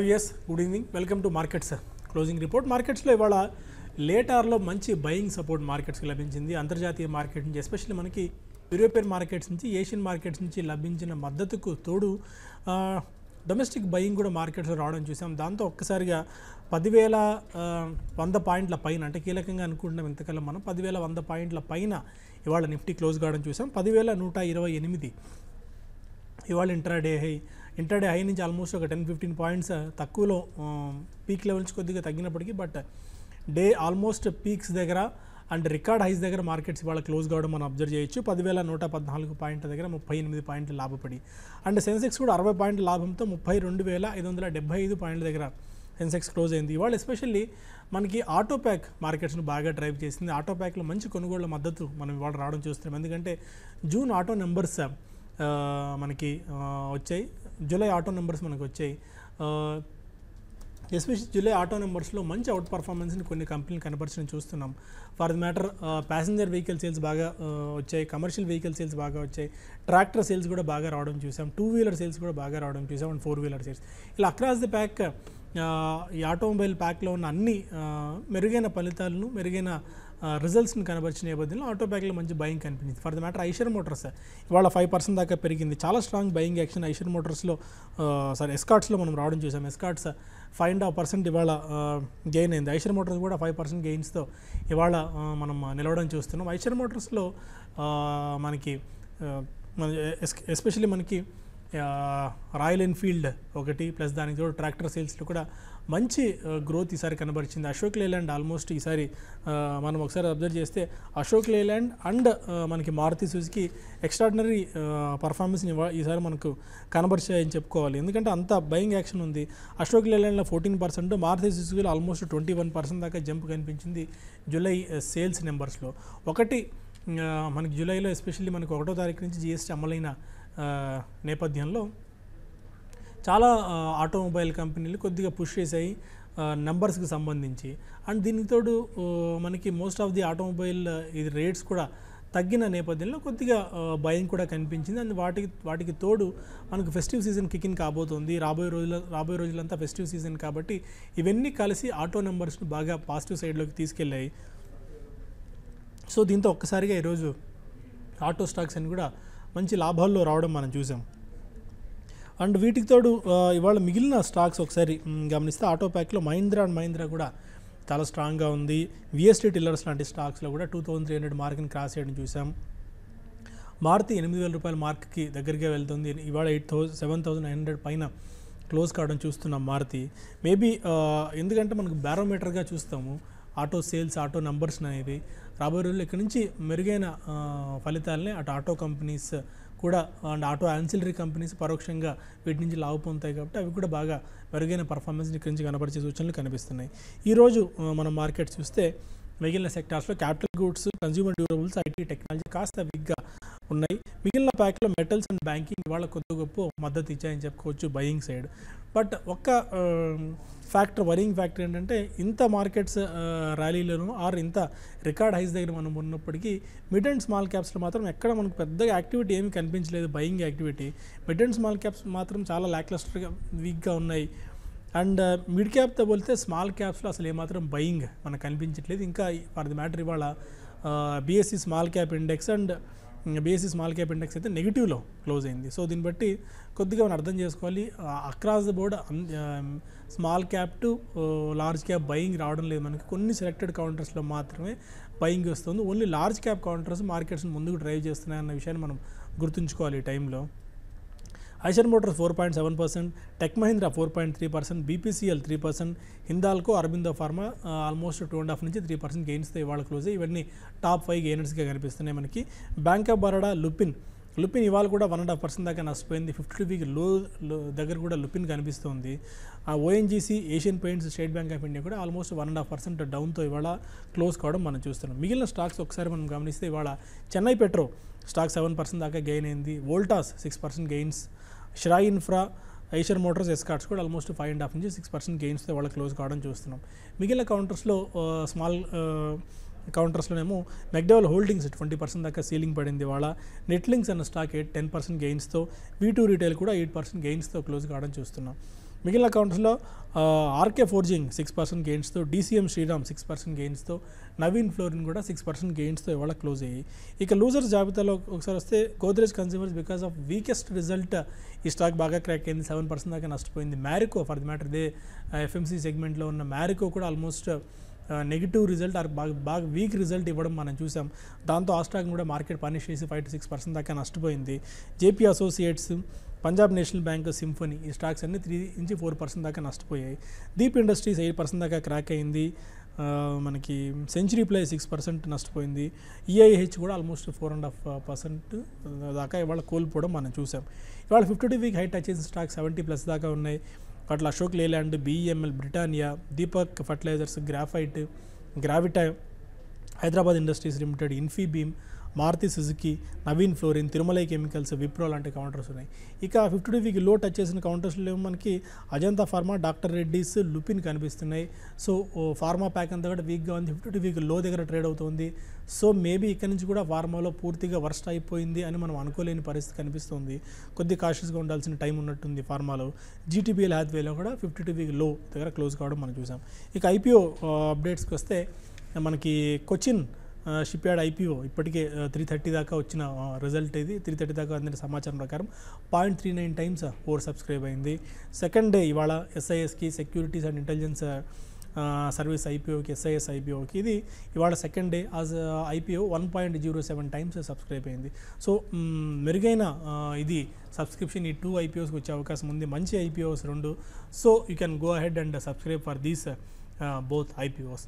yes, good evening. Welcome to Markets Closing Report. Markets లో ఇవాళ late అవర్లో మంచి బయింగ్ సపోర్ట్ మార్కెట్స్కి లభించింది. అంతర్జాతీయ మార్కెట్ నుంచి ఎస్పెషల్లీ మనకి యూరోపియన్ మార్కెట్స్ నుంచి ఏషియన్ మార్కెట్స్ నుంచి లభించిన మద్దతుకు తోడు డొమెస్టిక్ బయింగ్ కూడా మార్కెట్స్లో రావడం చూసాం. దాంతో ఒక్కసారిగా 10,100 పాయింట్ల పైన, అంటే కీలకంగా అనుకుంటున్నాం ఇంతకాలం మనం 10,100 పాయింట్ల పైన ఇవాళ నిఫ్టీ క్లోజ్ కావడం చూసాం. 10,128 ఇవాళ ఇంట్రాడే హై నుంచి ఆల్మోస్ట్ ఒక 10-15 పాయింట్స్ తక్కువలో పీక్ లెవెల్స్ కొద్దిగా తగ్గినప్పటికీ, బట్ డే ఆల్మోస్ట్ పీక్స్ దగ్గర అండ్ రికార్డ్ హైస్ దగ్గర మార్కెట్స్ ఇవాళ క్లోజ్ కావడం మనం అబ్జర్వ్ చేయొచ్చు. 10,114 పాయింట్ల దగ్గర 38 పాయింట్లు లాభపడి, అండ్ సెన్సెక్స్ కూడా 60 పాయింట్ల లాభంతో 32,575 పాయింట్ల దగ్గర సెన్సెక్స్ క్లోజ్ అయింది. ఇవాళ ఎస్పెషల్లీ మనకి ఆటో ప్యాక్ మార్కెట్స్ను బాగా డ్రైవ్ చేసింది. ఆటో ప్యాక్లో మంచి కొనుగోళ్ల మద్దతు మనం ఇవాళ రావడం చూస్తున్నాం. ఎందుకంటే జూన్ ఆటో నెంబర్స్ మనకి వచ్చాయి, జూలై ఆటో నెంబర్స్ మనకు వచ్చాయి. ఎస్పెషల్లీ జూలై ఆటో నెంబర్స్లో మంచి అవుట్ పర్ఫార్మెన్స్ని కొన్ని కంపెనీలు కనపరచడం చూస్తున్నాం. For the matter passenger vehicle sales బాగా వచ్చాయి, కమర్షియల్ వెహికల్ సేల్స్ బాగా వచ్చాయి, ట్రాక్టర్ సేల్స్ కూడా బాగా రావడం చూసాం, 2-వీలర్ సేల్స్ కూడా బాగా రావడం చూసాం, అండ్ 4-వీలర్ సేల్స్. ఇలా అక్రాస్ ది ప్యాక్ ఈ ఆటోమొబైల్ ప్యాక్లో ఉన్న అన్ని మెరుగైన ఫలితాలను, మెరుగైన రిజల్ట్స్ని కనబరిచిన నేపథ్యంలో ఆటో ప్యాక్లో మంచి బయింగ్ కనిపించింది. For the matter Eicher Motors ఇవాళ 5% దాకా పెరిగింది. చాలా స్ట్రాంగ్ బయింగ్ యాక్షన్ ఐషర్ మోటార్స్లో, ఎస్కార్ట్స్లో మనం రావడం చూసాం. ఎస్కార్ట్స్ 5.5% ఇవాళ గెయిన్ అయింది. ఐషర్ మోటార్స్ కూడా 5% గెయిన్స్తో ఇవాళ మనం నిలవడం చూస్తున్నాం. ఐషర్ మోటార్స్లో మనకి ఎస్పెషల్లీ మనకి రాయల్ ఎన్ఫీల్డ్ ఒకటి, ప్లస్ దానికి తోడు ట్రాక్టర్ సేల్స్లో కూడా మంచి గ్రోత్ ఈసారి కనబరిచింది. అశోక్ లేలాండ్ ఆల్మోస్ట్ ఈసారి మనం ఒకసారి అబ్జర్వ్ చేస్తే అశోక్ లేలాండ్ అండ్ మనకి మారుతి సుజుకి ఎక్స్ట్రాడినరీ పర్ఫార్మెన్స్ని ఈసారి మనకు కనబరిచాయని చెప్పుకోవాలి. ఎందుకంటే అంత బయింగ్ యాక్షన్ ఉంది. అశోక్ లేలాండ్లో 14%, మారుతి సుజుకిలో ఆల్మోస్ట్ 21% దాకా జంప్ కనిపించింది జూలై సేల్స్ నెంబర్స్లో. మనకి జూలైలో ఎస్పెషల్లీ మనకు 1వ తారీఖు నుంచి జిఎస్టీ అమలైన నేపథ్యంలో చాలా ఆటోమొబైల్ కంపెనీలు కొద్దిగా పుష్ చేశాయి నెంబర్స్కి సంబంధించి. అండ్ దీనికి తోడు మనకి మోస్ట్ ఆఫ్ ది ఆటోమొబైల్ ఇది రేట్స్ కూడా తగ్గిన నేపథ్యంలో కొద్దిగా బయింగ్ కూడా కనిపించింది. అండ్ వాటికి తోడు మనకు ఫెస్టివ్ సీజన్ కిక్-ఇన్ కాబోతుంది. రాబోయే రోజులంతా ఫెస్టివ్ సీజన్ కాబట్టి ఇవన్నీ కలిసి ఆటో నెంబర్స్ను బాగా పాజిటివ్ సైడ్లోకి తీసుకెళ్ళాయి. సో దీంతో ఒక్కసారిగా ఈరోజు ఆటో స్టాక్స్ అని కూడా మంచి లాభాల్లో రావడం మనం చూసాం. అండ్ వీటికి తోడు ఇవాళ మిగిలిన స్టాక్స్ ఒకసారి గమనిస్తే ఆటో ప్యాక్లో మహీంద్రా అండ్ మహీంద్రా కూడా చాలా స్ట్రాంగ్గా ఉంది. విఎస్టీ టిల్లర్స్ లాంటి స్టాక్స్లో కూడా 2,300 మార్క్ని క్రాస్ చేయడం చూసాం. మారుతి 8,000 రూపాయల మార్క్కి దగ్గరగా వెళ్తుంది. ఇవాళ 7,900 పైన క్లోజ్ కావడం చూస్తున్నాం మారుతి. మేబీ ఎందుకంటే మనకు బ్యారోమీటర్గా చూస్తాము ఆటో సేల్స్, ఆటో నంబర్స్ అనేవి. రాబోయే రోజుల్లో ఇక్కడ నుంచి మెరుగైన ఫలితాలని అటు ఆటో కంపెనీస్ కూడా అండ్ ఆటో యాన్సిలరీ కంపెనీస్ పరోక్షంగా వీటి నుంచి లాభ పొందుతాయి కాబట్టి అవి కూడా బాగా మెరుగైన పర్ఫార్మెన్స్ని ఇక్కడి నుంచి కనబరిచే సూచనలు కనిపిస్తున్నాయి. ఈరోజు మనం మార్కెట్ చూస్తే మిగిలిన సెక్టార్స్లో capital goods, consumer durables, IT, technology కాస్త వీక్గా ఉన్నాయి. మిగిలిన ప్యాక్లో మెటల్స్ అండ్ బ్యాంకింగ్ ఇవాళ కొద్ది గొప్ప మద్దతు ఇచ్చాయని చెప్పుకోవచ్చు బయింగ్ సైడ్. బట్ ఒక్క వరింగ్ ఫ్యాక్టర్ ఏంటంటే ఇంత మార్కెట్స్ ర్యాలీలోనూ ఇంత రికార్డ్ హైస్ దగ్గర మనం ఉన్నప్పటికీ మిడ్ అండ్ స్మాల్ క్యాప్స్లో మాత్రం ఎక్కడ మనకు పెద్దగా యాక్టివిటీ ఏమీ కనిపించలేదు. Buying activity mid and small caps మాత్రం చాలా ల్యాక్లస్టర్గా వీక్గా ఉన్నాయి. అండ్ మిడ్ క్యాప్తో పోలితే స్మాల్ క్యాప్స్లో అసలు ఏమాత్రం బయింగ్ మనకు కనిపించట్లేదు. ఇంకా ఫర్ ది మ్యాటర్ ఇవాళ బీఎస్సీ స్మాల్ క్యాప్ ఇండెక్స్ అయితే నెగిటివ్లో క్లోజ్ అయింది. సో దీన్ని బట్టి కొద్దిగా మనం అర్థం చేసుకోవాలి, across the board small cap to large cap buying రావడం లేదు. మనకి కొన్ని సెలెక్టెడ్ కౌంటర్స్లో మాత్రమే బయింగ్ వస్తుంది. ఓన్లీ లార్జ్ క్యాప్ కౌంటర్స్ మార్కెట్స్ని ముందుకు డ్రైవ్ చేస్తున్నాయన్న విషయాన్ని మనం గుర్తుంచుకోవాలి ఈ టైంలో. Eicher Motors 4.7%, tech Mahindra 4.3%, BPCL 3%, Hindalco, Aurobindo pharma almost 2.5 నుంచి 3% గెయిన్స్తో ఇవాళ క్లోజ్. ఇవన్నీ టాప్ 5 గెయినర్స్గా కనిపిస్తున్నాయి మనకి. బ్యాంక్ ఆఫ్ బరోడా, లుపిన్ ఇవాళ కూడా 1.5% దాకా నష్టపోయింది. 52 వీక్ లో దగ్గర కూడా లుపిన్ కనిపిస్తుంది. ONGC, Asian paints, state bank of India కూడా ఆల్మోస్ట్ 1.5% డౌన్తో ఇవాళ క్లోజ్ కావడం మనం చూస్తున్నాం. మిగిలిన స్టాక్స్ ఒకసారి మనం గమనిస్తే ఇవాళ చెన్నై పెట్రో స్టాక్ 7% దాకా గెయిన్ అయింది. Voltas 6% gains. Srei infra, Eicher Motors, Escorts కూడా ఆల్మోస్ట్ 5.5 నుంచి 6% గెయిన్స్తో వాళ్ళ క్లోజ్ కావడం చూస్తున్నాం. మిగిలిన కౌంటర్స్లో స్మాల్ కౌంటర్స్లోనేమో మెక్డవల్ హోల్డింగ్స్ 20% దాకా సీలింగ్ పడింది. వాళ్ళ నెట్లింక్స్ అన్న స్టాక్ 10% గెయిన్స్తో, V2 రీటైల్ కూడా 8% గెయిన్స్తో క్లోజ్ కావడం చూస్తున్నాం. మిగిలిన కౌంటర్స్లో ఆర్కే ఫోర్జింగ్ 6% గెయిన్స్తో, డీసీఎం శ్రీరామ్ 6% గెయిన్స్తో, నవీన్ ఫ్లోరిన్ కూడా 6% గెయిన్స్తో ఇవాళ క్లోజ్ అయ్యాయి. ఇక లూజర్స్ జాబితాలో ఒకసారి వస్తే Godrej consumers because of weakest result ఈ స్టాక్ బాగా క్రాక్ అయింది, 7% దాకా నష్టపోయింది. మ్యారికో ఫర్ ది మ్యాటర్ ఇదే ఎఫ్ఎంసీ సెగ్మెంట్లో ఉన్న మ్యారికో కూడా ఆల్మోస్ట్ నెగిటివ్ రిజల్ట్ ఆర్ బాగా వీక్ రిజల్ట్ ఇవ్వడం మనం చూసాం. దాంతో ఆ స్టాక్ కూడా మార్కెట్ పనిష్ చేసి 5 to 6% దాకా నష్టపోయింది. JP associates, Punjab national bank, symphony ఈ స్టాక్స్ అన్ని 3 నుంచి 4% దాకా నష్టపోయాయి. దీప్ ఇండస్ట్రీస్ 8% దాకా క్రాక్ అయింది. మనకి సెంచరీ ప్లే 6% నష్టపోయింది. ఈఐహెచ్ కూడా ఆల్మోస్ట్ 4.5% దాకా ఇవాళ కోల్పోవడం మనం చూసాం. ఇవాళ 52 వీక్ హై టచ్ చేసిన స్టాక్ 70+ దాకా ఉన్నాయి. అట్లా Ashok Leyland, BEML, Britannia, Deepak Fertilisers, Graphite, Gravita, Hyderabad Industries Limited, Infibeam, Maruti Suzuki, Navin Fluorine, Tirumalai Chemicals, Wipro లాంటి కౌంటర్స్ ఉన్నాయి. ఇక 52 వీక్ లో టచ్ చేసిన కౌంటర్స్లో మనకి అజంతా ఫార్మా, డాక్టర్ రెడ్డీస్, లుపిన్ కనిపిస్తున్నాయి. సో ఫార్మా ప్యాక్ అంతా కూడా వీక్గా ఉంది, 52 వీక్ లో దగ్గర ట్రేడ్ అవుతుంది. సో మేబీ ఇక్కడ నుంచి కూడా ఫార్మాలో పూర్తిగా వర్స్ట్ అయిపోయింది అని మనం అనుకోలేని పరిస్థితి కనిపిస్తుంది. కొద్ది కాషియస్గా ఉండాల్సిన టైం ఉన్నట్టుంది ఫార్మాలో. జీటీబీఎల్ హ్యాత్వేలో కూడా 52 వీక్ లో దగ్గర క్లోజ్ కావడం మనం చూసాం. ఇక ఐపీఓ అప్డేట్స్కి వస్తే మనకి కొచ్చిన్ షిప్ యార్డ్ ఐపీఓ ఇప్పటికే 330 దాకా వచ్చిన రిజల్ట్ ఇది. 330 దాకా అందిన సమాచారం ప్రకారం 0.39 times ఓవర్ సబ్స్క్రైబ్ అయింది. సెకండ్ డే ఇవాళ ఎస్ఐఎస్కి, సెక్యూరిటీస్ అండ్ ఇంటెలిజెన్స్ సర్వీస్ ఐపీఓకి, ఎస్ఐఎస్ ఐపీఓకి ఇది ఇవాళ second day as IPO 1.07 times subscribe అయింది. సో మెరుగైన ఇది సబ్స్క్రిప్షన్ ఈ 2 ఐపీఓస్కి వచ్చే అవకాశం ఉంది. మంచి IPOs 2. So you can go ahead and subscribe for these both IPOs.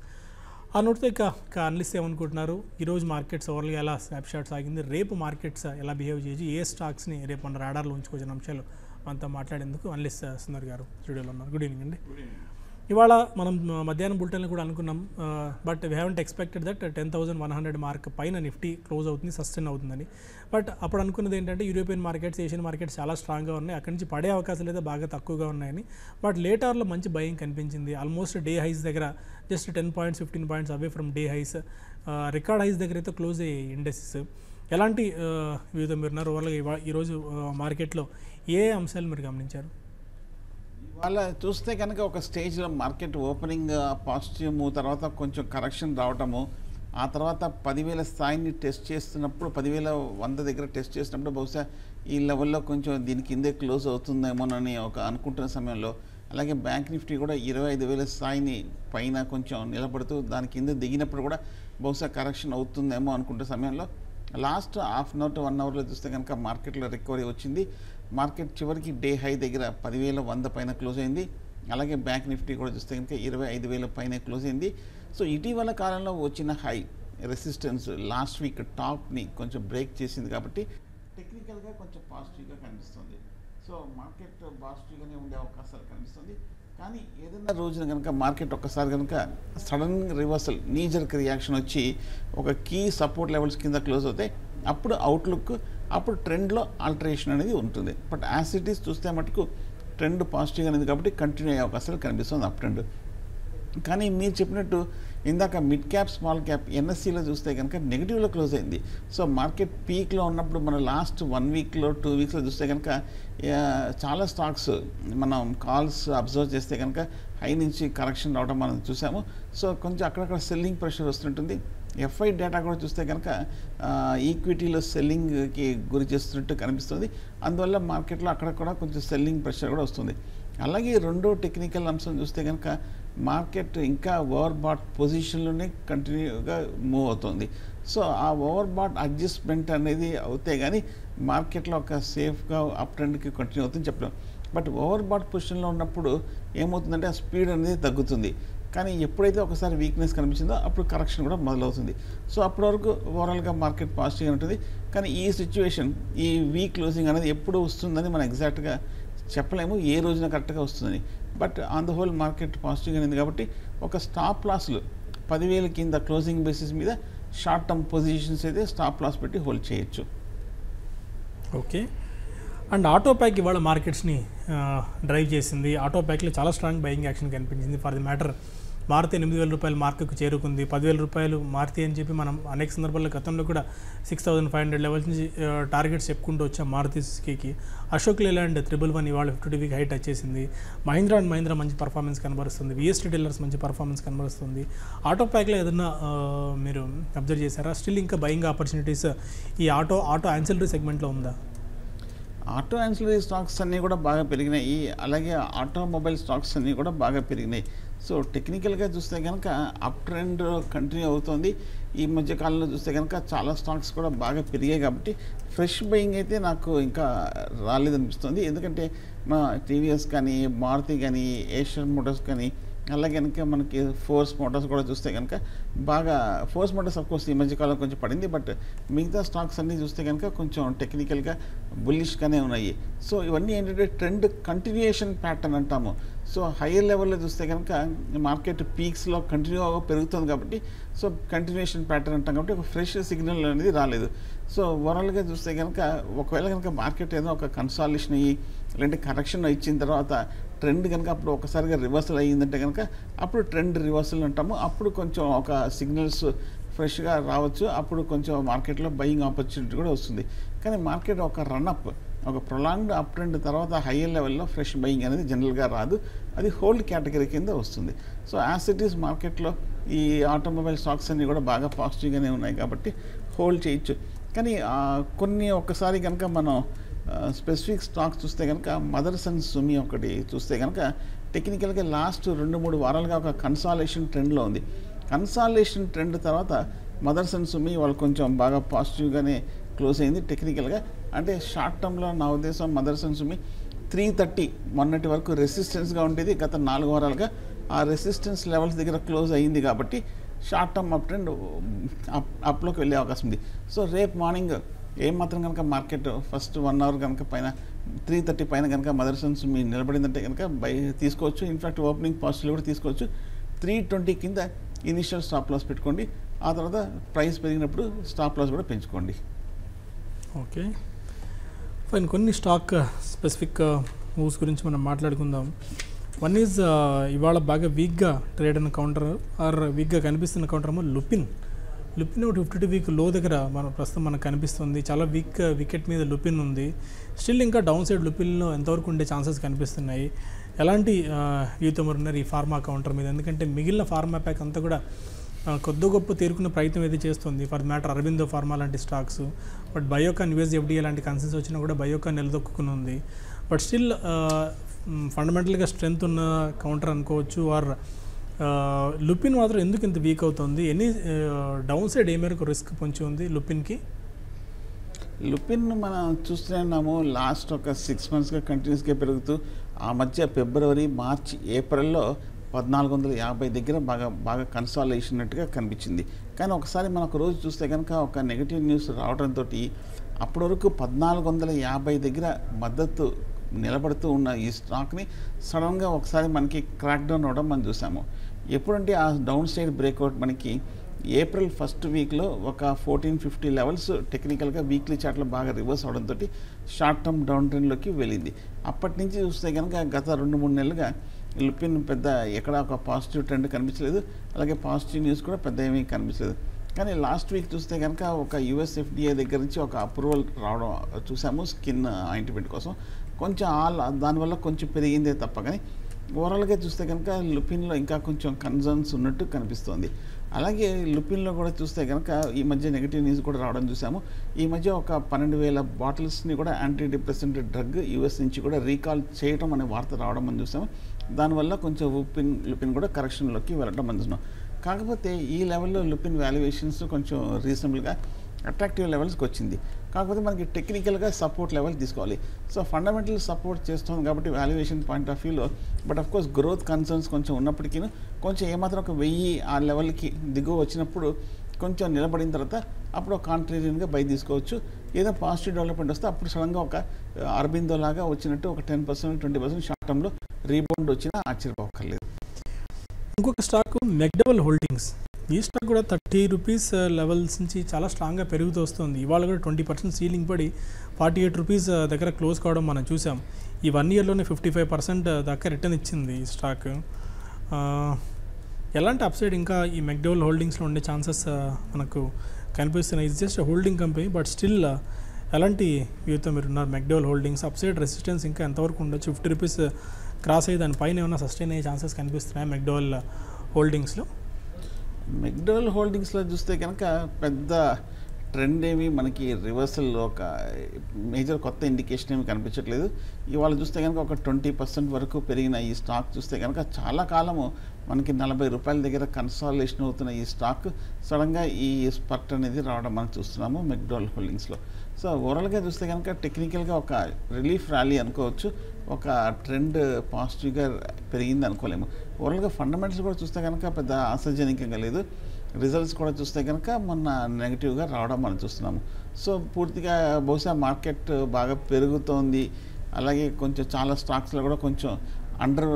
ఆ నోట్తో ఇక అనలిస్ట్ ఏమనుకుంటున్నారు, ఈరోజు మార్కెట్స్ ఓవర్గా ఎలా స్నాప్ షాట్ సాగింది, రేపు మార్కెట్స్ ఎలా బిహేవ్ చేయొచ్చు, ఏ స్టాక్స్ని రేపు మన రాడార్లో ఉంచుకోవాల్సిన అంశాలు మనతో మాట్లాడేందుకు అనలిస్ట్ సుందర్ గారు స్టూడియోలో ఉన్నారు. గుడ్ ఈవినింగ్ అండి. ఇవాళ మనం మధ్యాహ్నం బులెటిన్లో కూడా అనుకున్నాం, but we haven't expected that 10,100 mark పైన నిఫ్టీ క్లోజ్ అవుతుంది, సస్టైన్ అవుతుందని. బట్ అప్పుడు అనుకున్నది ఏంటంటే యూరోపియన్ మార్కెట్స్, ఏషియన్ మార్కెట్స్ చాలా స్ట్రాంగ్గా ఉన్నాయి, అక్కడి నుంచి పడే అవకాశాలు అయితే బాగా తక్కువగా ఉన్నాయని. బట్ లేట్ అవర్లో మంచి బయింగ్ కనిపించింది. ఆల్మోస్ట్ డే హైస్ దగ్గర just 10 points 15 points away from day highs. Record highs దగ్గర అయితే క్లోజ్ అయ్యాయి ఇండెక్సెస్. ఎలాంటి వివిధ మీరున్నారు ఓవర్గా ఈరోజు మార్కెట్లో ఏ అంశాలు మీరు గమనించారు? వాళ్ళ చూస్తే కనుక ఒక స్టేజ్లో మార్కెట్ ఓపెనింగ్ పాజిటివ్ మూవ్, తర్వాత కొంచెం కరెక్షన్ రావటము, ఆ తర్వాత 10,000 స్థాయిని టెస్ట్ చేస్తున్నప్పుడు 10,100 దగ్గర టెస్ట్ చేసినప్పుడు బహుశా ఈ లెవెల్లో కొంచెం దీని కిందే క్లోజ్ అవుతుందేమోనని ఒక అనుకుంటున్న సమయంలో, అలాగే బ్యాంక్ నిఫ్టీ కూడా 25,000 స్థాయిని పైన కొంచెం నిలబడుతూ దాని కింద దిగినప్పుడు కూడా బహుశా కరెక్షన్ అవుతుందేమో అనుకుంటున్న సమయంలో last half an hour to 1 hourలో చూస్తే కనుక మార్కెట్లో రికవరీ వచ్చింది. మార్కెట్ చివరికి డే హై దగ్గర 10,100 పైన క్లోజ్ అయింది. అలాగే బ్యాంక్ నిఫ్టీ కూడా చూస్తే కనుక 25,000 పైన క్లోజ్ అయింది. సో ఇటీవల కాలంలో వచ్చిన హై రెసిస్టెన్స్ లాస్ట్ వీక్ టాప్ని కొంచెం బ్రేక్ చేసింది కాబట్టి టెక్నికల్గా కొంచెం పాజిటివ్గా కనిపిస్తుంది. సో మార్కెట్ పాజిటివ్గానే ఉండే అవకాశాలు కనిపిస్తుంది. కానీ ఏదైనా రోజున కనుక మార్కెట్ ఒక్కసారి కనుక సడన్ రివర్సల్, నీజర్క్ రియాక్షన్ వచ్చి ఒక కీ సపోర్ట్ లెవెల్స్ కింద క్లోజ్ అవుతాయి, అప్పుడు అవుట్లుక్, అప్పుడు ట్రెండ్లో ఆల్టరేషన్ అనేది ఉంటుంది. బట్ యాజ్ ఇట్ ఈస్ చూస్తే మటుకు ట్రెండ్ పాజిటివ్ అనేది కాబట్టి కంటిన్యూ అయ్యే అవకాశాలు కనిపిస్తుంది అప్ ట్రెండ్. కానీ మీరు చెప్పినట్టు ఇందాక మిడ్ క్యాప్, స్మాల్ క్యాప్ ఎన్ఎస్సీలో చూస్తే కనుక నెగిటివ్లో క్లోజ్ అయింది. సో మార్కెట్ పీక్లో ఉన్నప్పుడు మన లాస్ట్ 1 weekలో 2 weeksలో చూస్తే కనుక చాలా స్టాక్స్ మనం కాల్స్ అబ్జర్వ్ చేస్తే కనుక హై నుంచి కరెక్షన్ రావడం మనం చూసాము. సో కొంచెం అక్కడక్కడ సెల్లింగ్ ప్రెషర్ వస్తుంటుంది. ఎఫ్ఐ డేటా కూడా చూస్తే కనుక ఈక్విటీలో సెల్లింగ్కి గురి చేస్తున్నట్టు కనిపిస్తుంది. అందువల్ల మార్కెట్లో అక్కడ కూడా కొంచెం సెల్లింగ్ ప్రెషర్ కూడా వస్తుంది. అలాగే రెండో టెక్నికల్ అంశం చూస్తే కనుక మార్కెట్ ఇంకా ఓవర్ బాట్ పొజిషన్లోనే కంటిన్యూగా మూవ్ అవుతుంది. సో ఆ ఓవర్ బాట్ అడ్జస్ట్మెంట్ అనేది అవుతే కానీ మార్కెట్లో ఒక సేఫ్గా అప్ ట్రెండ్కి కంటిన్యూ అవుతుందని చెప్పలేం. బట్ ఓవర్ బాట్ పొజిషన్లో ఉన్నప్పుడు ఏమవుతుందంటే ఆ స్పీడ్ అనేది తగ్గుతుంది. కానీ ఎప్పుడైతే ఒకసారి వీక్నెస్ కనిపించిందో అప్పుడు కరెక్షన్ కూడా మొదలవుతుంది. సో అప్పటి వరకు ఓవరాల్గా మార్కెట్ పాజిటివ్గా ఉంటుంది. కానీ ఈ సిచ్యువేషన్, ఈ వీక్ క్లోజింగ్ అనేది ఎప్పుడు వస్తుందని మనం ఎగ్జాక్ట్గా చెప్పలేము, ఏ రోజున కరెక్ట్గా వస్తుందని. But on the whole market పాజిటివ్గా ఉంది కాబట్టి ఒక స్టాప్ లాస్లు 10,000 కింద క్లోజింగ్ బేసిస్ మీద షార్ట్ టర్మ్ పొజిషన్స్ అయితే స్టాప్ లాస్ పెట్టి హోల్డ్ చేయొచ్చు. ఓకే. అండ్ ఆటో ప్యాక్ ఇవాళ మార్కెట్స్ని డ్రైవ్ చేసింది. ఆటో ప్యాక్లో చాలా స్ట్రాంగ్ బయింగ్ యాక్షన్ కనిపించింది. ఫర్ ది మ్యాటర్ మారుతి 8,000 రూపాయల మార్కుకు చేరుకుంది. 10,000 రూపాయలు మారుతి అని చెప్పి మనం అనేక సందర్భాల్లో గతంలో కూడా 6,500 లెవెల్స్ నుంచి టార్గెట్స్ చెప్పుకుంటూ వచ్చాం మారుతి సుజుకీకి. అశోక్ లేలాండ్ 111 ఇవాళ 52 వీక్ హైట్ టచ్ చేసింది. మహీంద్రా అండ్ మహీంద్రా మంచి పర్ఫార్మెన్స్ కనబరుస్తుంది. విఎస్టీ డీలర్స్ మంచి పర్ఫార్మెన్స్ కనబరుస్తుంది. ఆటో ప్యాక్లో ఏదన్నా మీరు అబ్జర్వ్ చేశారా? స్టిల్ ఇంకా బయింగ్ ఆపర్చునిటీస్ ఈ ఆటో యాన్సిలరీ సెగ్మెంట్లో ఉందా? ఆటో యాన్సిలరీ స్టాక్స్ అన్నీ కూడా బాగా పెరిగినాయి, అలాగే ఆటోమొబైల్ స్టాక్స్ అన్నీ కూడా బాగా పెరిగినాయి. సో టెక్నికల్గా చూస్తే కనుక అప్ ట్రెండ్ కంటిన్యూ అవుతుంది. ఈ మధ్య కాలంలో చూస్తే కనుక చాలా స్టాక్స్ కూడా బాగా పెరిగాయి కాబట్టి ఫ్రెష్ బయింగ్ అయితే నాకు ఇంకా రాలేదనిపిస్తుంది. ఎందుకంటే మా టీవీఎస్ కానీ, మారుతి కానీ, ఏషియన్ మోటార్స్ కానీ, అలాగే కనుక మనకి ఫోర్స్ మోటార్స్ కూడా చూస్తే కనుక బాగా ఫోర్స్ మోటార్స్ అఫ్కోర్స్ ఈ మధ్యకాలం కొంచెం పడింది, బట్ మిగతా స్టాక్స్ అన్నీ చూస్తే కనుక కొంచెం టెక్నికల్గా బుల్లిష్గానే ఉన్నాయి. సో ఇవన్నీ ఏంటంటే ట్రెండ్ కంటిన్యూయేషన్ ప్యాటర్న్ అంటాము. సో హైయర్ లెవెల్లో చూస్తే కనుక మార్కెట్ పీక్స్లో కంటిన్యూగా పెరుగుతుంది కాబట్టి సో కంటిన్యూయేషన్ ప్యాటర్న్ అంటాం కాబట్టి ఒక ఫ్రెష్ సిగ్నల్ అనేది రాలేదు. సో ఓవరాల్గా చూస్తే కనుక ఒకవేళ కనుక మార్కెట్ ఏదో ఒక కన్సాలిడేషన్ అయ్యి లేదంటే కరెక్షన్ ఇచ్చిన తర్వాత ట్రెండ్ కనుక అప్పుడు ఒకసారిగా రివర్సల్ అయ్యిందంటే కనుక అప్పుడు ట్రెండ్ రివర్సల్ అంటాము. అప్పుడు కొంచెం ఒక సిగ్నల్స్ ఫ్రెష్గా రావచ్చు, అప్పుడు కొంచెం మార్కెట్లో బయింగ్ ఆపర్చునిటీ కూడా వస్తుంది. కానీ మార్కెట్ ఒక రన్అప్, ఒక ప్రొలాంగ్డ్ అప్ ట్రెండ్ తర్వాత హయ్యర్ లెవెల్లో ఫ్రెష్ బయింగ్ అనేది జనరల్గా రాదు, అది హోల్డ్ కేటగిరీ కింద వస్తుంది. సో యాజ్ ఇట్ ఈస్ మార్కెట్లో ఈ ఆటోమొబైల్ స్టాక్స్ అన్నీ కూడా బాగా పాజిటివ్గానే ఉన్నాయి కాబట్టి హోల్డ్ చేయొచ్చు. కానీ కొన్ని ఒక్కసారి కనుక మనం స్పెసిఫిక్ స్టాక్స్ చూస్తే కనుక మదర్స్ అండ్ సుమి ఒకటి చూస్తే కనుక టెక్నికల్గా లాస్ట్ 2-3 వారాలుగా ఒక కన్సాలేషన్ ట్రెండ్లో ఉంది. కన్సాలేషన్ ట్రెండ్ తర్వాత మదర్స్ అండ్ సుమి వాళ్ళు కొంచెం బాగా పాజిటివ్గానే క్లోజ్ అయింది టెక్నికల్గా. అంటే షార్ట్ టర్మ్లో నా ఉద్దేశం మదర్స్ అండ్ సుమి 330 మొన్నటి వరకు రెసిస్టెన్స్గా ఉండేది, గత 4 వారాలుగా ఆ రెసిస్టెన్స్ లెవెల్స్ దగ్గర క్లోజ్ అయ్యింది కాబట్టి షార్ట్ టర్మ్ అప్ ట్రెండ్ అప్లోకి వెళ్ళే అవకాశం ఉంది. సో రేపు మార్నింగ్ ఏమాత్రం కనుక మార్కెట్ ఫస్ట్ 1 అవర్ కనుక పైన 330 పైన కనుక మదర్స్ అండ్ సుమి నిలబడిందంటే కనుక బై తీసుకోవచ్చు. ఇన్ఫాక్ట్ ఓపెనింగ్ పాజిటివ్ కూడా తీసుకోవచ్చు. 320 కింద ఇనిషియల్ స్టాప్ లాస్ పెట్టుకోండి, ఆ తర్వాత ప్రైస్ పెరిగినప్పుడు స్టాప్ లాస్ కూడా పెంచుకోండి. Okay fine. కొన్ని స్టాక్ స్పెసిఫిక్ మూవ్స్ గురించి మనం మాట్లాడుకుందాం. వన్ ఈజ్ ఇవాళ బాగా వీక్గా ట్రేడ్ అయిన కౌంటర్ ఆర్ వీక్గా కనిపిస్తున్న కౌంటర్ ఏమో లుపిన్ ఒకటి 52 వీక్ లో దగ్గర ప్రస్తుతం మనకు కనిపిస్తుంది. చాలా వీక్ వికెట్ మీద లుపిన్ ఉంది. స్టిల్ ఇంకా డౌన్ సైడ్ లుపిన్లో ఎంతవరకు ఉండే ఛాన్సెస్ కనిపిస్తున్నాయి? ఎలాంటి వ్యూతో ఉన్నారు ఈ ఫార్మా కౌంటర్ మీద? ఎందుకంటే మిగిలిన ఫార్మా ప్యాక్ అంతా కూడా కొద్ది గొప్ప తేరుకునే ప్రయత్నం అయితే చేస్తుంది. ఫర్ మ్యాటర్ అరవిందో ఫార్మా లాంటి స్టాక్స్, బట్ బయోకాన్ యూఎస్ఎఫ్డిఏ లాంటి కన్సెన్స్ వచ్చినా కూడా బయోకాన్ నిలదొక్కుని ఉంది. బట్ స్టిల్ ఫండమెంటల్గా స్ట్రెంగ్త్ ఉన్న కౌంటర్ అనుకోవచ్చు. ఆర్ లుపిన్ మాత్రం ఎందుకు ఇంత వీక్ అవుతుంది? ఎనీ డౌన్ సైడ్ ఏ మేరకు రిస్క్ పొంచి ఉంది లుపిన్కి? లుపిన్ మనం చూస్తున్నాము లాస్ట్ ఒక 6 మంత్స్గా కంటిన్యూస్గా పెరుగుతూ ఆ మధ్య ఫిబ్రవరి, మార్చ్, ఏప్రిల్లో 1450 దగ్గర బాగా కన్సాలిడేషన్ అన్నట్టుగా కనిపించింది. కానీ ఒకసారి మనం ఒక రోజు చూస్తే కనుక ఒక నెగిటివ్ న్యూస్ రావడంతో అప్పటి వరకు 1450 దగ్గర మద్దతు నిలబడుతూ ఉన్న ఈ స్టాక్ని సడన్గా ఒకసారి మనకి క్రాక్ డౌన్ అవ్వడం మనం చూసాము. ఎప్పుడంటే ఆ డౌన్ సైడ్ బ్రేక్అవుట్ మనకి ఏప్రిల్ ఫస్ట్ వీక్లో ఒక 1450 లెవెల్స్ టెక్నికల్గా వీక్లీ చార్ట్లో బాగా రివర్స్ అవడంతో షార్ట్ టర్మ్ డౌన్ ట్రెండ్లోకి వెళ్ళింది. అప్పటి నుంచి చూస్తే కనుక గత 2-3 నెలలుగా లుపిన్ పెద్ద ఎక్కడ ఒక పాజిటివ్ ట్రెండ్ కనిపించలేదు, అలాగే పాజిటివ్ న్యూస్ కూడా పెద్ద ఏమీ కనిపించలేదు. కానీ లాస్ట్ వీక్ చూస్తే కనుక ఒక యూఎస్ఎఫ్డిఏ దగ్గర నుంచి ఒక అప్రూవల్ రావడం చూసాము స్కిన్ ఆయింట్మెంట్ కోసం. కొంచెం దానివల్ల కొంచెం పెరిగిందే తప్ప కానీ ఓవరాల్గా చూస్తే కనుక లుపిన్లో ఇంకా కొంచెం కన్సర్న్స్ ఉన్నట్టు కనిపిస్తోంది. అలాగే లుపిన్లో కూడా చూస్తే కనుక ఈ మధ్య నెగిటివ్ న్యూస్ కూడా రావడం చూసాము. ఈ మధ్య ఒక 12,000 బాటిల్స్ని కూడా యాంటీ డిప్రెసెంట్ డ్రగ్ యూఎస్ నుంచి కూడా రీకాల్ చేయడం అనే వార్త రావడం మనం చూసాము. దానివల్ల కొంచెం లుపిన్ కూడా కరెక్షన్లోకి వెళ్ళడం మనం చూస్తున్నాం. కాకపోతే ఈ లెవెల్లో లుపిన్ వాల్యుయేషన్స్ కొంచెం రీజనబుల్గా అట్రాక్టివ్ లెవెల్స్కి వచ్చింది. కాకపోతే మనకి టెక్నికల్గా సపోర్ట్ లెవెల్ తీసుకోవాలి. సో ఫండమెంటల్ సపోర్ట్ చేస్తుంది కాబట్టి వాల్యుయేషన్ పాయింట్ ఆఫ్ వ్యూలో, but of course growth concerns కొంచెం ఉన్నప్పటికీ కొంచెం ఏమాత్రం ఒక 1000 ఆ లెవెల్కి దిగువ వచ్చినప్పుడు కొంచెం నిలబడిన తర్వాత అప్పుడు కాంట్రేరియన్గా బై తీసుకోవచ్చు. ఏదో పాజిటివ్ డెవలప్మెంట్ వస్తే అప్పుడు సడన్గా ఒక అరబిందో లాగా వచ్చినట్టు ఒక 10%, 20% షార్ట్ టర్మ్లో రీబౌండ్ వచ్చినా ఆశ్చర్యపోకర్లేదు. ఇంకొక స్టాక్ మెక్డవల్ హోల్డింగ్స్. ఈ స్టాక్ కూడా 30 రూపీస్ లెవెల్స్ నుంచి చాలా స్ట్రాంగ్గా పెరుగుతూ వస్తుంది. ఇవాళ కూడా 20% సీలింగ్ పడి 48 రూపీస్ దగ్గర క్లోజ్ కావడం మనం చూసాం. ఈ 1 ఇయర్లోనే 55% దాకా రిటర్న్ ఇచ్చింది ఈ స్టాక్. ఎలాంటి అప్సైడ్ ఇంకా ఈ మెక్డోవల్ హోల్డింగ్స్లో ఉండే ఛాన్సెస్ మనకు కనిపిస్తున్నాయి? ఇది just holding company, but still ఎలాంటి వ్యూతో మీరు ఉన్నారు? మెక్డోవల్ హోల్డింగ్స్ అప్సైడ్ రెసిస్టెన్స్ ఇంకా ఎంతవరకు ఉండొచ్చు? 50 రూపీస్ క్రాస్ అయ్యి దానిపైన ఏమైనా సస్టైన్ అయ్యే ఛాన్సెస్ కనిపిస్తున్నాయి మెక్డోవల్ హోల్డింగ్స్లో? మెక్డోవల్ హోల్డింగ్స్లో చూస్తే కనుక పెద్ద ట్రెండ్ ఏమి మనకి రివర్సల్ ఒక మేజర్ కొత్త ఇండికేషన్ ఏమి కనిపించట్లేదు. ఇవాళ చూస్తే కనుక ఒక 20% వరకు పెరిగిన ఈ స్టాక్ చూస్తే కనుక చాలా కాలము మనకి 40 రూపాయల దగ్గర కన్సాలిడేషన్ అవుతున్న ఈ స్టాక్ సడన్గా ఈ స్పర్ట్ అనేది రావడం మనం చూస్తున్నాము మెక్డోవల్ హోల్డింగ్స్లో. సో ఓవరాల్గా చూస్తే కనుక టెక్నికల్గా ఒక రిలీఫ్ ర్యాలీ అనుకోవచ్చు, ఒక ట్రెండ్ పాజిటివ్గా పెరిగింది అనుకోలేము. ఓవరాల్గా ఫండమెంటల్స్ కూడా చూస్తే కనుక పెద్ద ఆశాజనకంగా లేదు. రిజల్ట్స్ కూడా చూస్తే కనుక మొన్న నెగిటివ్గా రావడం మనం చూస్తున్నాము. సో పూర్తిగా బహుశా మార్కెట్ బాగా పెరుగుతోంది, అలాగే కొంచెం చాలా స్టాక్స్లో కూడా కొంచెం అండర్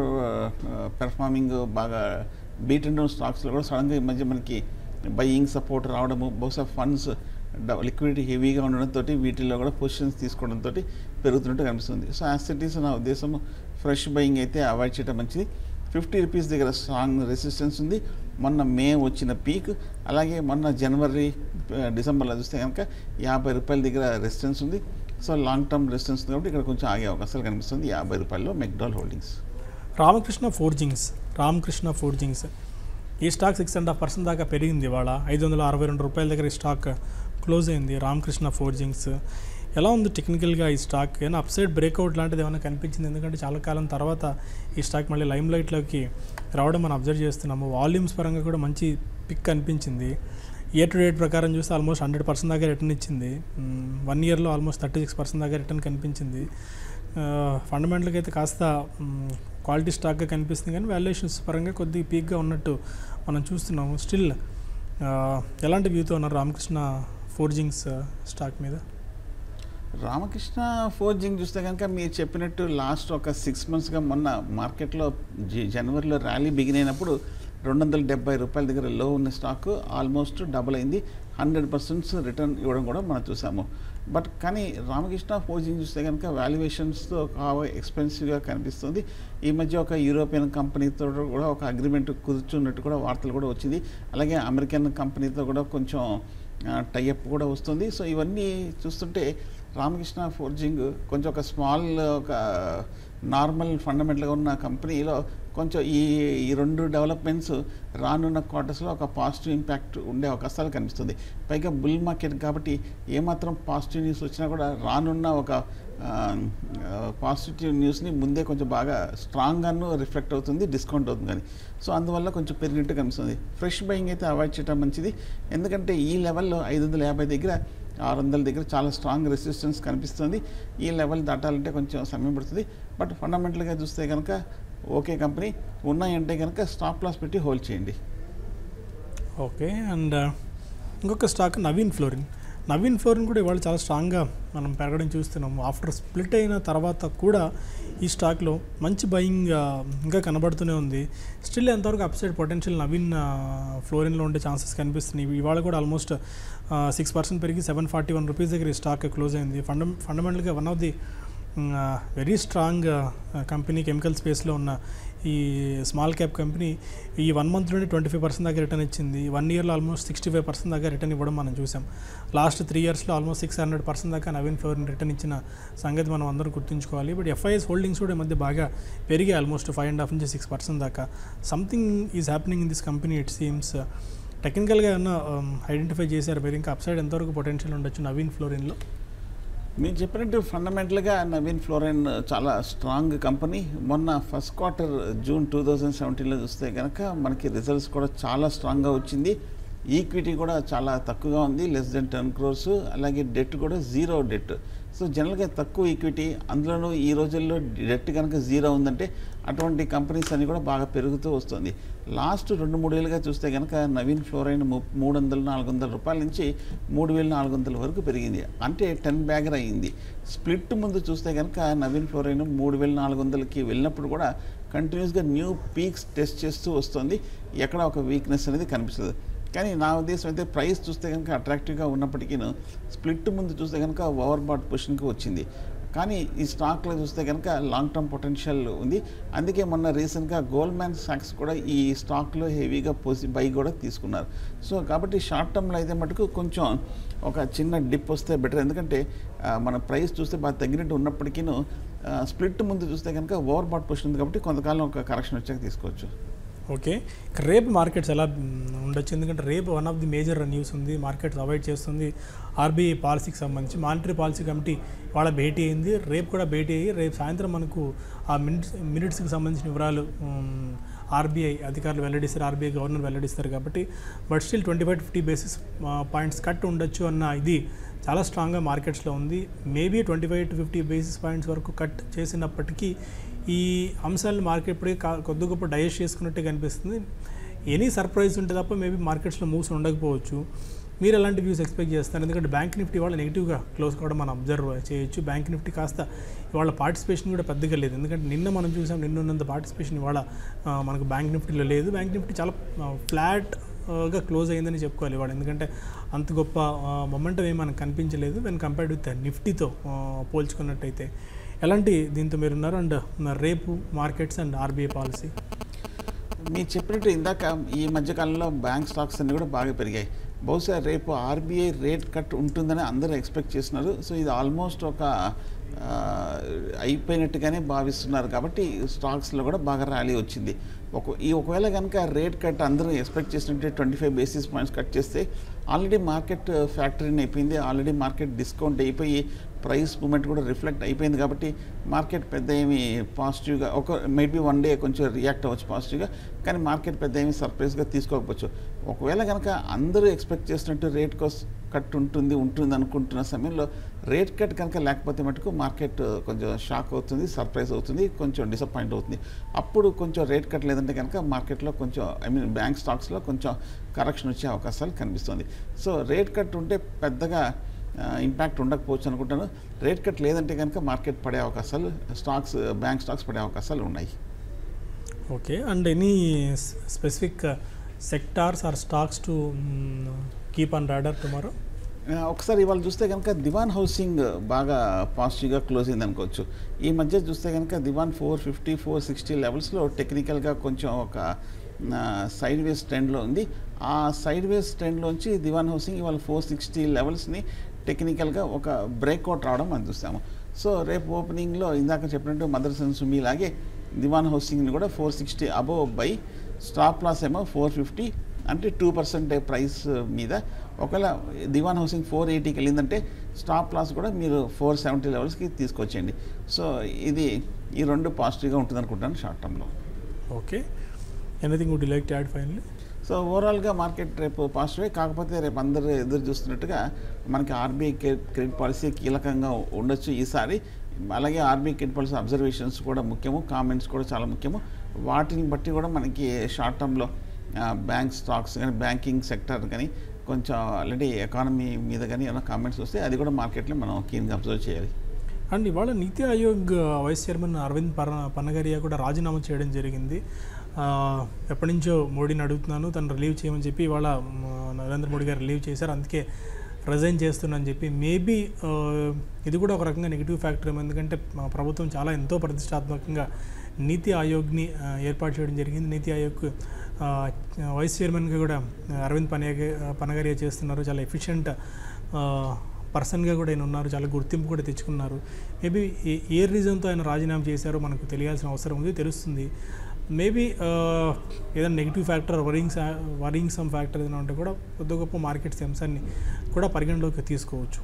పెర్ఫార్మింగ్ బాగా బీట్ అండ్ డౌన్ స్టాక్స్లో కూడా సడన్గా ఈ మధ్య మనకి బయింగ్ సపోర్ట్ రావడము, బహుశా ఫండ్స్ లిక్విడిటీ హెవీగా ఉండడంతో వీటిల్లో కూడా పొజిషన్స్ తీసుకోవడంతో పెరుగుతున్నట్టు కనిపిస్తుంది. సో యాసిటీస్ నా ఉద్దేశం ఫ్రెష్ బయింగ్ అయితే అవాయిడ్ చేయడం మంచిది. 50 రూపీస్ దగ్గర స్ట్రాంగ్ రెసిస్టెన్స్ ఉంది. మొన్న మే వచ్చిన పీక్, అలాగే మొన్న జనవరి డిసెంబర్లో చూస్తే కనుక 50 రూపాయల దగ్గర రెసిస్టెన్స్ ఉంది. సో లాంగ్ టర్మ్ రెసిస్టెన్స్ కాబట్టి ఇక్కడ కొంచెం ఆగే అవకాశాలు కనిపిస్తుంది 50 రూపాయల్లో మెక్డోవల్ హోల్డింగ్స్. రామకృష్ణ ఫోర్జింగ్స్ ఈ స్టాక్ 6.5% దాకా పెరిగింది. ఇవాళ 562 రూపాయల దగ్గర ఈ స్టాక్ క్లోజ్ అయింది. రామకృష్ణ ఫోర్జింగ్స్ ఎలా ఉంది టెక్నికల్గా? ఈ స్టాక్ ఏమైనా అప్సైడ్ బ్రేక్అవుట్ లాంటిది ఏమైనా కనిపించింది? ఎందుకంటే చాలా కాలం తర్వాత ఈ స్టాక్ మళ్ళీ లైమ్ లైట్లోకి రావడం మనం అబ్జర్వ్ చేస్తున్నాము. వాల్యూమ్స్ పరంగా కూడా మంచి పిక్ కనిపించింది. ఇయర్ టు డేట్ ప్రకారం చూస్తే ఆల్మోస్ట్ 100% దాకా రిటర్న్ ఇచ్చింది. 1 ఇయర్లో ఆల్మోస్ట్ 36% దాకా రిటర్న్ కనిపించింది. ఫండమెంటల్గా అయితే కాస్త క్వాలిటీ స్టాక్గా కనిపిస్తుంది, కానీ వాల్యుయేషన్స్ పరంగా కొద్దిగా పీక్గా ఉన్నట్టు మనం చూస్తున్నాము. స్టిల్ ఎలాంటి వ్యూతో ఉన్నారు రామకృష్ణ ఫోర్జింగ్స్ స్టాక్ మీద? రామకృష్ణ ఫోర్జింగ్ చూస్తే కనుక మీరు చెప్పినట్టు లాస్ట్ ఒక 6 మంత్స్గా మొన్న మార్కెట్లో జనవరిలో ర్యాలీ బిగిన్ అయినప్పుడు 270 రూపాయల దగ్గర లో ఉన్న స్టాక్ ఆల్మోస్ట్ డబుల్ అయింది. 100% రిటర్న్ ఇవ్వడం కూడా మనం చూసాము. బట్ కానీ రామకృష్ణ ఫోర్జింగ్ చూస్తే కనుక వాల్యుయేషన్స్తో ఎక్స్పెన్సివ్గా కనిపిస్తుంది. ఈ మధ్య ఒక యూరోపియన్ కంపెనీతో కూడా ఒక అగ్రిమెంట్ కుదుర్చున్నట్టు కూడా వార్తలు కూడా వచ్చింది. అలాగే అమెరికన్ కంపెనీతో కూడా కొంచెం టైఅప్ కూడా వస్తుంది. సో ఇవన్నీ చూస్తుంటే రామకృష్ణ ఫోర్జింగ్ కొంచెం ఒక స్మాల్ ఒక నార్మల్ ఫండమెంటల్గా ఉన్న కంపెనీలో కొంచెం ఈ 2 డెవలప్మెంట్స్ రానున్న క్వార్టర్స్లో ఒక పాజిటివ్ ఇంపాక్ట్ ఉండే అవకాశాలు కనిపిస్తుంది. పైగా బుల్ మార్కెట్ కాబట్టి ఏమాత్రం పాజిటివ్ న్యూస్ వచ్చినా కూడా రానున్న ఒక పాజిటివ్ న్యూస్ని ముందే కొంచెం బాగా స్ట్రాంగ్గాను రిఫ్లెక్ట్ అవుతుంది, డిస్కౌంట్ అవుతుంది కానీ. సో అందువల్ల కొంచెం పెరిగినట్టు కనిపిస్తుంది. ఫ్రెష్ బయింగ్ అయితే అవాయిడ్ చేయడం మంచిది, ఎందుకంటే ఈ లెవెల్లో 550 దగ్గర 600 దగ్గర చాలా స్ట్రాంగ్ రెసిస్టెన్స్ కనిపిస్తుంది. ఈ లెవెల్ దాటాలంటే కొంచెం సమయం పడుతుంది. బట్ ఫండమెంటల్గా చూస్తే కనుక ఓకే కంపెనీ ఉన్నాయంటే కనుక స్టాప్ లాస్ పెట్టి హోల్డ్ చేయండి. ఓకే. అండ్ ఇంకొక స్టాక్ నవీన్ ఫ్లోరిన్ కూడా ఇవాళ చాలా స్ట్రాంగ్గా మనం పెరగడం చూస్తున్నాము. ఆఫ్టర్ స్ప్లిట్ అయిన తర్వాత కూడా ఈ స్టాక్లో మంచి బయింగ్ ఇంకా కనబడుతూనే ఉంది. స్టిల్ ఎంతవరకు అప్సైడ్ పొటెన్షియల్ నవీన్ ఫ్లోరిన్లో ఉండే ఛాన్సెస్ కనిపిస్తున్నాయి. ఇవాళ కూడా ఆల్మోస్ట్ 6% పెరిగి 741 రూపీస్ దగ్గర ఈ స్టాక్ క్లోజ్ అయింది. ఫండమెంటల్గా one of the very strong company chemical స్పేస్లో ఉన్న ఈ స్మాల్ క్యాప్ కంపెనీ ఈ 1 మంత్లోనే 25% దాకా రిటర్న్ ఇచ్చింది. 1 ఇయర్లో ఆల్మోస్ట్ 65% దాకా రిటర్న్ ఇవ్వడం మనం చూసాం. లాస్ట్ 3 ఇయర్స్లో ఆల్మోస్ట్ 600% దాకా నవీన్ ఫ్లోరిన్ రిటర్న్ ఇచ్చిన సంగతి మనం అందరూ గుర్తుంచుకోవాలి. బట్ ఎఫ్ఐఎస్ హోల్డింగ్స్ కూడా ఈ మధ్య బాగా పెరిగాయి, ఆల్మోస్ట్ 5.5 నుంచి 6% దాకా. Something is happening in this company it seems. టెక్నికల్గా ఏమన్నా ఐడెంటిఫై చేశారు మీరు? ఇంకా అప్సైడ్ ఎంతవరకు పొటెన్షియల్ ఉండొచ్చు నవీన్ ఫ్లోరిన్లో? మీరు చెప్పినట్టు ఫండమెంటల్గా నవీన్ ఫ్లోరిన్ చాలా స్ట్రాంగ్ కంపెనీ. మొన్న ఫస్ట్ క్వార్టర్ జూన్ 2017లో చూస్తే కనుక మనకి రిజల్ట్స్ కూడా చాలా స్ట్రాంగ్గా వచ్చింది. ఈక్విటీ కూడా చాలా తక్కువగా ఉంది, లెస్ దెన్ 10 crores. అలాగే డెట్ కూడా 0 డెట్. సో జనరల్గా తక్కువ ఈక్విటీ, అందులోనూ ఈ రోజుల్లో డెట్ కనుక 0 ఉందంటే అటువంటి కంపెనీస్ అన్నీ కూడా బాగా పెరుగుతూ వస్తుంది. లాస్ట్ 2-3 ఏళ్ళుగా చూస్తే కనుక నవీన్ ఫ్లోరిన్ 300-400 రూపాయల నుంచి 3,400 వరకు పెరిగింది, అంటే 10 బ్యాగర్ అయ్యింది. స్ప్లిట్ ముందు చూస్తే కనుక నవీన్ ఫ్లోరిన్ 3,400కి వెళ్ళినప్పుడు కూడా కంటిన్యూస్గా న్యూ పీక్స్ టెస్ట్ చేస్తూ వస్తుంది. ఎక్కడ ఒక వీక్నెస్ అనేది కనిపిస్తుంది. కానీ నా ఉద్దేశం అయితే ప్రైస్ చూస్తే కనుక అట్రాక్టివ్గా ఉన్నప్పటికీ స్ప్లిట్ ముందు చూస్తే కనుక ఓవర్ బాట్ పొజిషన్కి వచ్చింది. కానీ ఈ స్టాక్లో చూస్తే కనుక లాంగ్ టర్మ్ పొటెన్షియల్ ఉంది. అందుకే మొన్న రీసెంట్గా గోల్డ్మ్యాన్ సాక్స్ కూడా ఈ స్టాక్లో హెవీగా బై కూడా తీసుకున్నారు. సో కాబట్టి షార్ట్ టర్మ్లో అయితే మటుకు కొంచెం ఒక చిన్న డిప్ వస్తే బెటర్. ఎందుకంటే మన ప్రైస్ చూస్తే బాగా తగ్గినట్టు ఉన్నప్పటికీ స్ప్లిట్ ముందు చూస్తే కనుక ఓవర్ బాట్ పొజిషన్ ఉంది కాబట్టి కొంతకాలం ఒక కరెక్షన్ వచ్చాక తీసుకోవచ్చు. ఓకే, రేపు మార్కెట్స్ ఎలా ఉండొచ్చు? ఎందుకంటే రేపు one of the major news ఉంది, మార్కెట్స్ అవాయిడ్ చేస్తుంది. ఆర్బీఐ పాలసీకి సంబంధించి మానిటరీ పాలసీ కమిటీ వాళ్ళ భేటీ అయింది, రేపు కూడా భేటీ అయ్యి రేపు సాయంత్రం మనకు ఆ మినిట్స్కి సంబంధించిన వివరాలు ఆర్బీఐ అధికారులు వెల్లడిస్తారు, ఆర్బీఐ గవర్నర్ వెల్లడిస్తారు. కాబట్టి but still 25-50 basis points cut ఉండొచ్చు అన్న ఇది చాలా స్ట్రాంగ్గా మార్కెట్స్లో ఉంది. మేబీ 25-50 బేసిస్ పాయింట్స్ వరకు కట్ చేసినప్పటికీ ఈ అంశాలను మార్కెట్ ఇప్పుడే కొద్ది గొప్ప డైజెస్ట్ చేసుకున్నట్టే కనిపిస్తుంది. ఎనీ సర్ప్రైజ్ ఉంటే తప్ప మేబీ మార్కెట్స్లో మూవ్స్ ఉండకపోవచ్చు. మీరు ఎలాంటి వ్యూస్ ఎక్స్పెక్ట్ చేస్తారు? ఎందుకంటే బ్యాంక్ నిఫ్టీ ఇవాళ నెగిటివ్గా క్లోజ్ కావడం మనం అబ్జర్వ్ చేయొచ్చు. బ్యాంక్ నిఫ్టీ కాస్త ఇవాళ పార్టిసిపేషన్ కూడా పెద్దగా లేదు. ఎందుకంటే నిన్న మనం చూసాం, నిన్నున్నంత పార్టిసిపేషన్ ఇవాళ మనకు బ్యాంక్ నిఫ్టీలో లేదు. బ్యాంక్ నిఫ్టీ చాలా ఫ్లాట్గా క్లోజ్ అయిందని చెప్పుకోవాలి ఇవాళ. ఎందుకంటే అంత గొప్ప మొమెంటం ఏమి మనకు కనిపించలేదు వెన్ కంపేర్డ్ విత్ నిఫ్టీతో పోల్చుకున్నట్టయితే. ఎలాంటి దీంతో మీరున్నారు? అండ్ రేపు మార్కెట్స్ అండ్ ఆర్బీఐ పాలసీ మీరు చెప్పినట్టు ఇందాక ఈ మధ్యకాలంలో బ్యాంక్ స్టాక్స్ అన్నీ కూడా బాగా పెరిగాయి. బహుశా రేపు ఆర్బీఐ రేట్ కట్ ఉంటుందని అందరూ ఎక్స్పెక్ట్ చేస్తున్నారు. సో ఇది ఆల్మోస్ట్ ఒక అయిపోయినట్టుగానే భావిస్తున్నారు. కాబట్టి స్టాక్స్లో కూడా బాగా ర్యాలీ వచ్చింది. ఒకవేళ కనుక రేట్ కట్ అందరూ ఎక్స్పెక్ట్ చేసినట్టే 25 బేసిస్ పాయింట్స్ కట్ చేస్తే ఆల్రెడీ మార్కెట్ ఫ్యాక్టరీని అయిపోయింది, ఆల్రెడీ మార్కెట్ డిస్కౌంట్ అయిపోయి ప్రైస్ మూమెంట్ కూడా రిఫ్లెక్ట్ అయిపోయింది. కాబట్టి మార్కెట్ పెద్ద ఏమి పాజిటివ్గా మేబీ వన్ డే కొంచెం రియాక్ట్ అవ్వచ్చు పాజిటివ్గా, కానీ మార్కెట్ పెద్ద ఏమి సర్ప్రైజ్గా తీసుకోకపోవచ్చు. ఒకవేళ కనుక అందరూ ఎక్స్పెక్ట్ చేసినట్టు రేట్ కట్ ఉంటుంది అనుకుంటున్న సమయంలో రేట్ కట్ కనుక లేకపోతే మటుకు మార్కెట్ కొంచెం షాక్ అవుతుంది, సర్ప్రైజ్ అవుతుంది, కొంచెం డిసప్పాయింట్ అవుతుంది. అప్పుడు కొంచెం రేట్ కట్ లేదంటే కనుక మార్కెట్లో కొంచెం బ్యాంక్ స్టాక్స్లో కొంచెం కరెక్షన్ వచ్చే అవకాశాలు కనిపిస్తుంది. సో రేట్ కట్ ఉంటే పెద్దగా ఇంపాక్ట్ ఉండకపోవచ్చు అనుకుంటాను. రేట్ కట్ లేదంటే కనుక మార్కెట్ పడే అవకాశాలు బ్యాంక్ స్టాక్స్ పడే అవకాశాలు ఉన్నాయి. Okay, and any specific sectors or stocks to keep on radar tomorrow? ఒకసారి ఇవాళ చూస్తే కనుక దివాన్ హౌసింగ్ బాగా పాజిటివ్గా క్లోజ్ అయింది అనుకోవచ్చు. ఈ మధ్య చూస్తే కనుక దివాన్ 450, 460 లెవెల్స్లో టెక్నికల్గా కొంచెం ఒక సైడ్ వేస్ ట్రెండ్లో ఉంది. ఆ సైడ్ వేస్ ట్రెండ్లోంచి దివాన్ హౌసింగ్ ఇవాళ 460 లెవెల్స్ని టెక్నికల్గా ఒక బ్రేక్అవుట్ రావడం మనం చూస్తాము. సో రేపు ఓపెనింగ్లో ఇందాక చెప్పినట్టు మదర్స్ అండ్ సుమి లాగే దివాన్ హౌసింగ్ని కూడా 460 అబోవ్ బై, స్టాప్ లాస్ ఏమో 450, అంటే 2% ప్రైస్ మీద. ఒకవేళ దివాన్ హౌసింగ్ 480కి వెళ్ళిందంటే స్టాప్ లాస్ కూడా మీరు 470 లెవెల్స్కి తీసుకొచ్చేయండి. సో ఈ రెండు పాజిటివ్గా ఉంటుంది అనుకుంటాను షార్ట్ టర్మ్లో. Okay, anything would you like to add finally? So ఓవరాల్గా మార్కెట్ రేపు పాజిటివే, కాకపోతే రేపు అందరూ ఎదురు చూస్తున్నట్టుగా మనకి ఆర్బీఐ క్రెడిట్ పాలసీ కీలకంగా ఉండొచ్చు ఈసారి. అలాగే ఆర్బీఐ క్రెడిట్ పాలసీ అబ్జర్వేషన్స్ కూడా ముఖ్యము, కామెంట్స్ కూడా చాలా ముఖ్యము. వాటిని బట్టి కూడా మనకి షార్ట్ టర్మ్లో బ్యాంక్ స్టాక్స్ కానీ బ్యాంకింగ్ సెక్టర్ కానీ కొంచెం ఆల్రెడీ ఎకానమీ మీద కానీ ఏమైనా కామెంట్స్ వస్తే అది కూడా మార్కెట్లో మనం కీన్గా అబ్జర్వ్ చేయాలి. అండ్ ఇవాళ నీతి ఆయోగ్ వైస్ చైర్మన్ అరవింద్ పన్నగరియా కూడా రాజీనామా చేయడం జరిగింది. ఎప్పటి నుంచో మోడీని అడుగుతున్నాను తను రిలీవ్ చేయమని చెప్పి ఇవాళ నరేంద్ర మోడీ గారు రిలీవ్ చేశారు, అందుకే రిజైన్ చేస్తున్నాను చెప్పి. మేబీ ఇది కూడా ఒక రకంగా నెగిటివ్ ఫ్యాక్టర్ ఏమో, ఎందుకంటే ప్రభుత్వం చాలా ఎంతో ప్రతిష్టాత్మకంగా నీతి ఆయోగ్ని ఏర్పాటు చేయడం జరిగింది. నీతి ఆయోగ్ వైస్ చైర్మన్గా కూడా అరవింద్ పనగరియా చేస్తున్నారు. చాలా ఎఫిషియెంట్ పర్సన్గా కూడా ఆయన ఉన్నారు, చాలా గుర్తింపు కూడా తెచ్చుకున్నారు. మేబీ ఏ రీజన్తో ఆయన రాజీనామా చేశారో మనకు తెలియాల్సిన అవసరం ఉంది, తెలుస్తుంది. మేబీ ఏదైనా negative factor worrying some factor ఏదైనా ఉంటే కూడా కొద్ది గొప్ప మార్కెట్స్ అంశాన్ని కూడా పరిగణలోకి తీసుకోవచ్చు.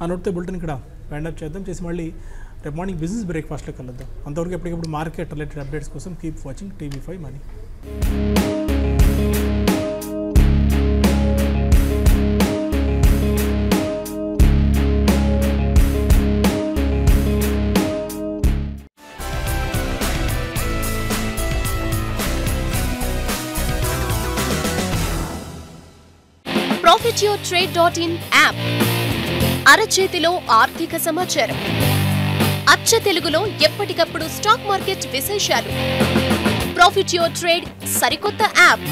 ఆ నోట్తో బులెటిన్ ఇక్కడ వైండప్ చేసి మళ్ళీ రేపు మార్నింగ్ బిజినెస్ బ్రేక్ఫాస్ట్లో కలుద్దాం. అంతవరకు ఎప్పటికప్పుడు మార్కెట్ రిలేటెడ్ అప్డేట్స్ కోసం keep watching TV5 Money. ProfitYourTrade.in app అరచేతిలో ఆర్థిక సమాచారం, అచ్చ తెలుగులో ఎప్పటికప్పుడు స్టాక్ మార్కెట్ విశేషాలు. ప్రాఫిట్ యువర్ ట్రేడ్ సరికొత్త యాప్.